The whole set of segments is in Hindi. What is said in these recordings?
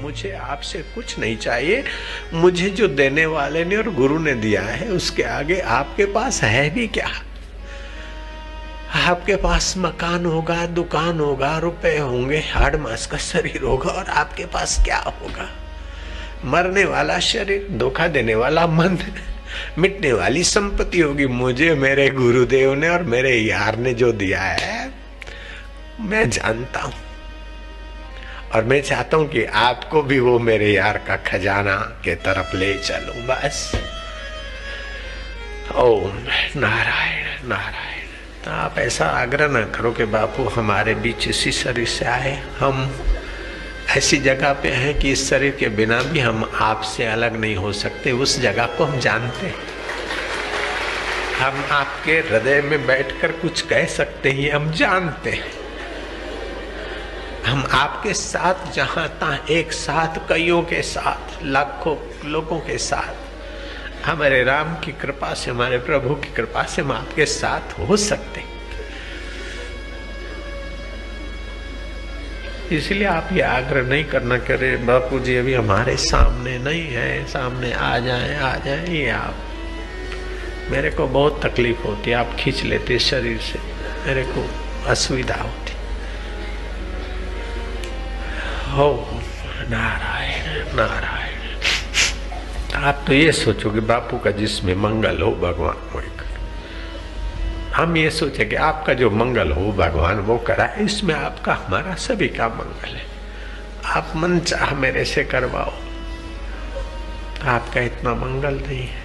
मुझे आपसे कुछ नहीं चाहिए। मुझे जो देने वाले ने और गुरु ने दिया है उसके आगे आपके पास है भी क्या। आपके पास मकान होगा, दुकान होगा, रुपए होंगे, हाड़ मांस का शरीर होगा, और आपके पास क्या होगा? मरने वाला शरीर, धोखा देने वाला मन, मिटने वाली संपत्ति होगी। मुझे मेरे गुरुदेव ने और मेरे यार ने जो दिया है मैं जानता हूं, और मैं चाहता हूं कि आपको भी वो मेरे यार का खजाना के तरफ ले चलूं। बस ओम नारायण नारायण। तो आप ऐसा आग्रह न करो कि बापू हमारे बीच इसी शरीर से आए। हम ऐसी जगह पे हैं कि इस शरीर के बिना भी हम आपसे अलग नहीं हो सकते। उस जगह को हम जानते हैं। हम आपके हृदय में बैठकर कुछ कह सकते हैं, हम जानते हैं। हम आपके साथ जहां तहां, एक साथ, कईयों के साथ, लाखों लोगों के साथ, हमारे राम की कृपा से, हमारे प्रभु की कृपा से हम आपके साथ हो सकते हैं। इसलिए आप ये आग्रह नहीं करना करे बापू जी अभी हमारे सामने नहीं है, सामने आ जाए। ये आप, मेरे को बहुत तकलीफ होती है, आप खींच लेते शरीर से, मेरे को असुविधा होती। हो नारायण नारायण। आप तो ये सोचो कि बापू का जिसमें मंगल हो भगवान वो करे। हम ये सोचे कि आपका जो मंगल हो भगवान वो कराए। इसमें आपका हमारा सभी का मंगल है। आप मन चाह मेरे से करवाओ, आपका इतना मंगल नहीं है।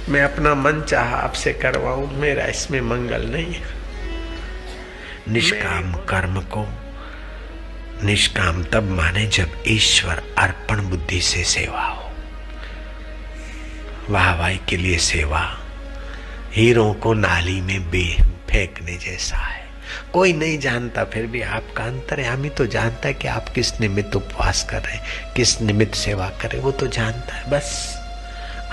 मैं अपना मन चाह आपसे करवाऊं, मेरा इसमें मंगल नहीं है। निष्काम कर्म को निष्काम तब माने जब ईश्वर अर्पण बुद्धि से सेवा हो। वाहवाही के लिए सेवा हीरों को नाली में फेंकने जैसा है। कोई नहीं जानता, फिर भी आपका अंतर्यामी तो जानता है कि आप किस निमित्त उपवास कर रहे हैं, किस निमित्त सेवा कर रहे हैं, वो तो जानता है। बस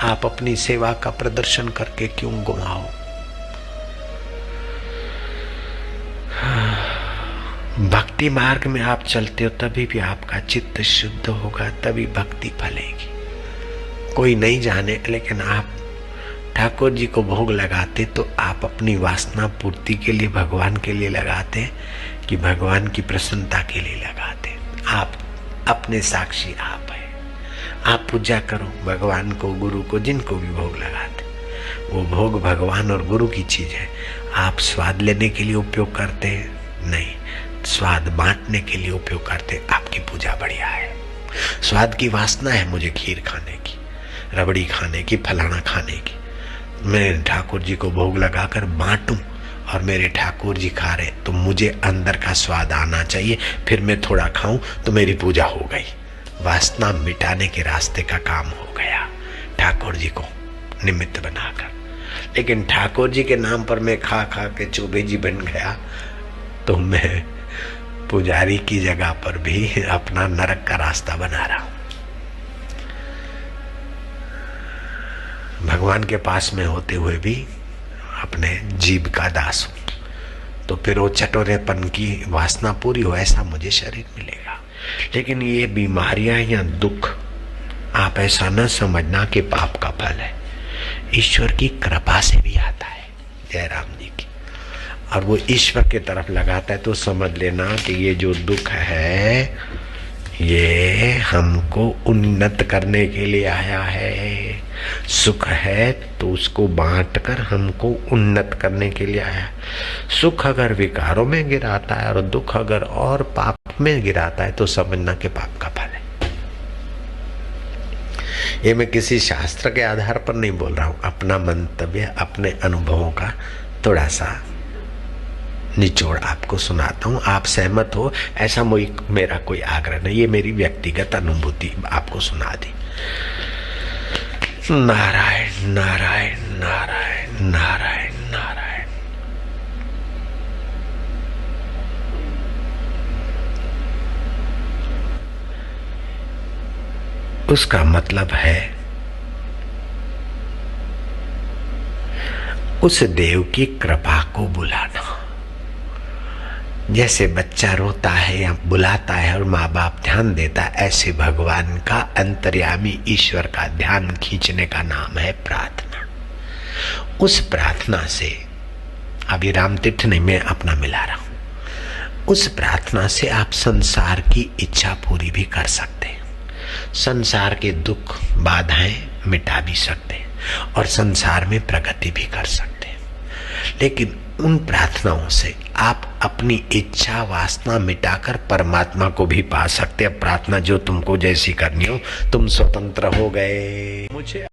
आप अपनी सेवा का प्रदर्शन करके क्यों गुमाओ। भक्ति मार्ग में आप चलते हो तभी भी आपका चित्त शुद्ध होगा, तभी भक्ति फलेगी। कोई नहीं जाने, लेकिन आप ठाकुर जी को भोग लगाते तो आप अपनी वासना पूर्ति के लिए, भगवान के लिए लगाते कि भगवान की प्रसन्नता के लिए लगाते। आप अपने साक्षी आप है। आप पूजा करो भगवान को, गुरु को, जिनको भी भोग लगाते, वो भोग भगवान और गुरु की चीज है। आप स्वाद लेने के लिए उपयोग करते हैं? नहीं, स्वाद बांटने के लिए उपयोग करते। आपकी पूजा बढ़िया है। स्वाद की वासना है मुझे खीर खाने की, रबड़ी खाने की, फलाना खाने की। मैं ठाकुर जी को भोग लगाकर बांटूं और मेरे ठाकुर जी खा रहे तो मुझे अंदर का स्वाद आना चाहिए, फिर मैं थोड़ा खाऊं तो मेरी पूजा हो गई। वासना मिटाने के रास्ते का काम हो गया ठाकुर जी को निमित्त बनाकर। लेकिन ठाकुर जी के नाम पर मैं खा खा के चोबे जी बन गया तो मैं पुजारी की जगह पर भी अपना नरक का रास्ता बना रहा हूं। भगवान के पास में होते हुए भी अपने जीव का दास हूं, तो फिर वो चटोरेपन की वासना पूरी हो ऐसा मुझे शरीर मिलेगा। लेकिन ये बीमारियां या दुख आप ऐसा न समझना कि पाप का फल है, ईश्वर की कृपा से भी आता है। जयराम जी की, और वो ईश्वर के तरफ लगाता है तो समझ लेना कि ये जो दुख है ये हमको उन्नत करने के लिए आया है। सुख है तो उसको बांटकर हमको उन्नत करने के लिए आया है। सुख अगर विकारों में गिराता है और दुख अगर और पाप में गिराता है तो समझना कि पाप का फल है। ये मैं किसी शास्त्र के आधार पर नहीं बोल रहा हूं, अपना मंतव्य, अपने अनुभवों का थोड़ा सा निचोड़ आपको सुनाता हूं। आप सहमत हो ऐसा मेरा कोई आग्रह नहीं, ये मेरी व्यक्तिगत अनुभूति आपको सुना दी। नारायण नारायण नारायण नारायण नारायण। उसका मतलब है उस देव की कृपा को बुलाना। जैसे बच्चा रोता है या बुलाता है और माँ बाप ध्यान देता है, ऐसे भगवान का अंतर्यामी ईश्वर का ध्यान खींचने का नाम है प्रार्थना। उस प्रार्थना से, अभी रामतीर्थ नहीं, मैं अपना मिला रहा हूं, उस प्रार्थना से आप संसार की इच्छा पूरी भी कर सकते हैं, संसार के दुख बाधाएं मिटा भी सकते हैं और संसार में प्रगति भी कर सकते हैं। लेकिन उन प्रार्थनाओं से आप अपनी इच्छा वासना मिटाकर परमात्मा को भी पा सकते हैं। प्रार्थना जो तुमको जैसी करनी हो, तुम स्वतंत्र हो गए। मुझे